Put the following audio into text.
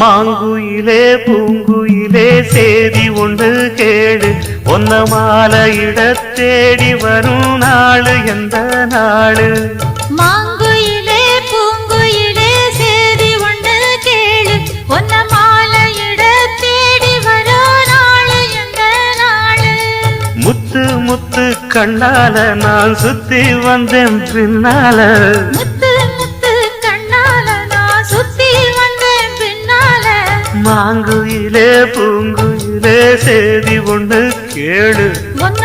மாங்குயிலே பூங்குயிலே சேதி ஒன்று கேடு ஒன்ன மாலையிட தேடி வரும் நாளு எந்த நாளு மாங்குயிலே பூங்குயிலே சேதி ஒன்று கேளு ஒன்ன மாலையிட தேடி வரும் நாளு எந்த நாளு முத்து முத்து கண்ணால நான் சுத்தி வந்தேன் பின்னால முத்து முத்து கண்ணால நான் சுத்தி வந்தேன் பின்னால மாங்குயிலே பூங்குயிலே சேதி ஒன்று கேளு ஒன்ன